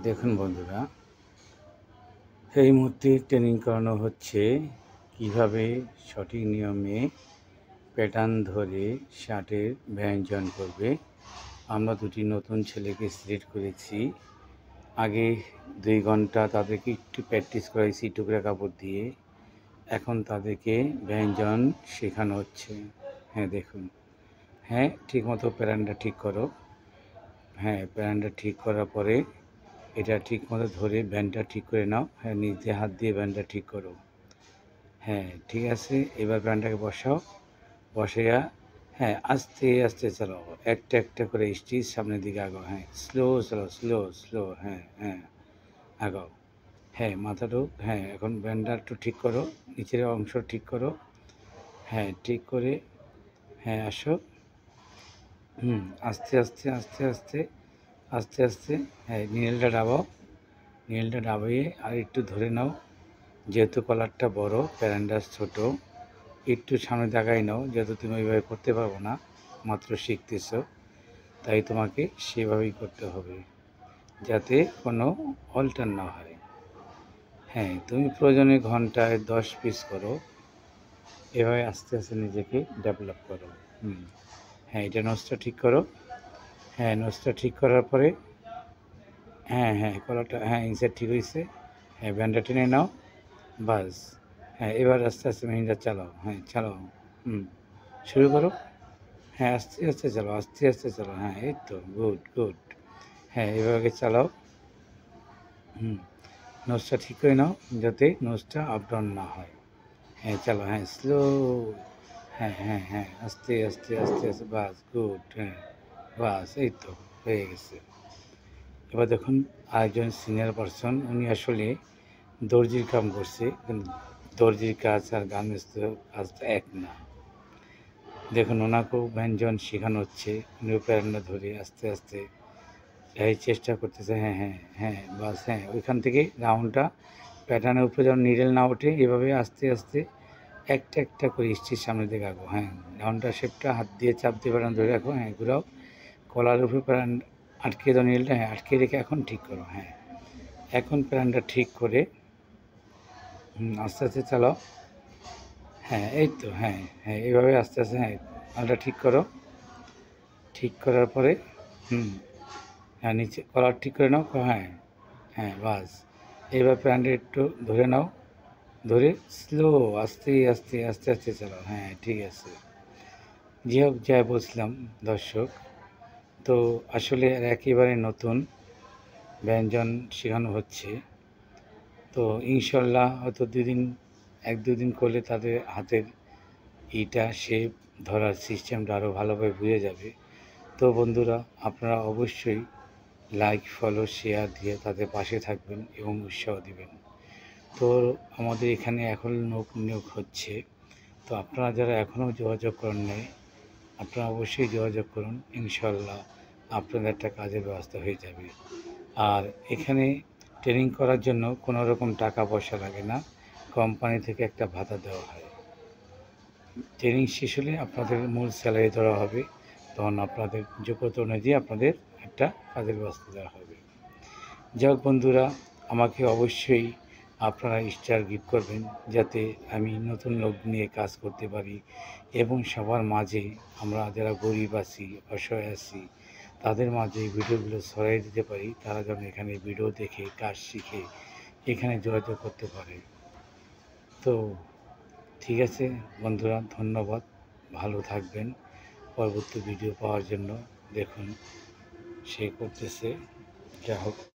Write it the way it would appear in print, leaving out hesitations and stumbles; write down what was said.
দেখুন বন্ধুরা, এই মুহূর্তে ট্রেনিং করানো হচ্ছে কিভাবে সঠিক নিয়মে প্যাটার্ন ধরে শার্টের ব্যঞ্জন করবে। আমরা দুটি নতুন ছেলেকে সিলেক্ট করেছি। আগে 2 ঘন্টা তাদেরকে একটু প্র্যাকটিস করাইছি টুকরা কাপড় দিয়ে। এখন তাদেরকে ব্যঞ্জন শেখানো হচ্ছে। দেখুন। ঠিকমতো প্যাটার্নটা ঠিক করো। প্যাটার্নটা ঠিক করার পরে এটা ঠিকমতো ধরে ব্যান্ডটা ঠিক করে নাও। নিজে হাত দিয়ে ব্যান্ডটা ঠিক করো। ঠিক আছে। এবার ব্যান্ডটাকে বসাও। বসাইয়া আস্তে আস্তে চালাও। একটা একটা করে স্টিচ সামনের দিকে আগাও। স্লো চালাও, স্লো স্লো। আগাও। মাথাটাও এখন ব্যান্ডটা একটু ঠিক করো। নিচের অংশ ঠিক করো। ঠিক করে আসো। আস্তে আস্তে আস্তে আস্তে আস্তে আস্তে নিনেলটা ডাবাও। নিনেলটা ডাবিয়ে আর একটু ধরে নাও। যেহেতু কলারটা বড়, প্যারান্ডা ছোট, একটু সামনে দাগাই নাও। যেহেতু তুমি ওইভাবে করতে পারবো না, মাত্র শিখতেছো, তাই তোমাকে সেভাবেই করতে হবে, যাতে কোনো অল্টার না হয়। তুমি প্রয়োজনে ঘন্টায় 10 পিস করো। এভাবে আস্তে আস্তে নিজেকে ডেভেলপ করো। এটা নোজটা ঠিক করো। নোজটা ঠিক করার পরে কলারটা ইনসাইড ঠিক হয়েছে। ব্যান্ডটা টেনে নাও। বাস। এবার আস্তে আস্তে মেশিনটা চালাও। চালাও। শুরু করো। আস্তে আস্তে চালাও, আস্তে আস্তে চালাও। এই তো, গুড গুড। এভাবে চালাও। নোজটা ঠিক করে নাও, যাতে নোজটা আপ ডাউন না হয়। চালাও। স্লো। আস্তে আস্তে আস্তে আস্তে। বাস, গুড। বাস, এই তো হয়ে গেছে। এবার দেখুন, আরেকজন সিনিয়র পারসন, উনি আসলে দর্জির কাম করছে, কিন্তু দর্জির কাজ আর গার্মেন্টসের কাজটা এক না। দেখুন, ওনাকেও ব্যঞ্জন শেখানো হচ্ছে। উনিও প্যারান্ডা ধরে আস্তে আস্তে চেষ্টা করতেছে। বাস। ওইখান থেকে রাউন্ডটা প্যাটার্নের উপরে যেন নিডেল না ওঠে, এভাবে আস্তে আস্তে একটা একটা করে স্টিচ সামনের দিকে আঁকো। রাউন্ডটা শেপটা হাত দিয়ে চাপ দিয়ে প্যাটার্ন ধরে রাখো। ঘুরাও। কলার উপরে প্যাটার্ন আটকে দাও, নিডেলটা আটকে রেখে এখন ঠিক করো। এখন প্যাটার্নটা ঠিক করে আস্তে আস্তে চালাও। এই তো। এইভাবে আস্তে আস্তে মালটা ঠিক করো। ঠিক করার পরে নিচে কলার ঠিক করে নাও। বাস। এইবার প্যান্টটা একটু ধরে নাও। ধরে স্লো, আস্তে আস্তে আস্তে আস্তে চালাও। ঠিক আছে। যে হোক, যা বলছিলাম দর্শক, তো আসলে একেবারে নতুন ব্যঞ্জন শেখানো হচ্ছে। তো ইনশাল্লাহ হয়তো 1-2 দিন করলে তাদের হাতের এইটা শেপ ধরার সিস্টেমটা আরও ভালোভাবে বুঝে যাবে। তো বন্ধুরা, আপনারা অবশ্যই লাইক, ফলো, শেয়ার দিয়ে তাদের পাশে থাকবেন এবং উৎসাহ দিবেন। তো আমাদের এখানে এখন নিয়োগ হচ্ছে। তো আপনারা যারা এখনও যোগাযোগ করেন নাই, আপনারা অবশ্যই যোগাযোগ করুন। ইনশাল্লাহ আপনাদের একটা কাজের ব্যবস্থা হয়ে যাবে। আর এখানে ট্রেনিং করার জন্য কোনো রকম টাকা পয়সা লাগে না। কোম্পানি থেকে একটা ভাতা দেওয়া হয়। ট্রেনিং শেষ হলে আপনাদের মূল স্যালারি ধরা হবে। তখন আপনাদের যোগ্যতা অনুযায়ী আপনাদের একটা কাজের ব্যবস্থা দেওয়া হবে। যাই হোক বন্ধুরা, আমাকে অবশ্যই আপনারা স্টার গিফট করবেন, যাতে আমি নতুন লোক নিয়ে কাজ করতে পারি এবং সবার মাঝে আমরা যারা গরিব আছি, অসহায় আছি, তাদের মাঝে ভিডিওগুলো ছড়াই দিতে পারি। তারা যেন এখানে ভিডিও দেখে কাজ শিখে এখানে যোগাযোগ করতে পারে। তো ঠিক আছে বন্ধুরা, ধন্যবাদ। ভালো থাকবেন। পরবর্তী ভিডিও পাওয়ার জন্য দেখুন সে করতেছে। যা হোক।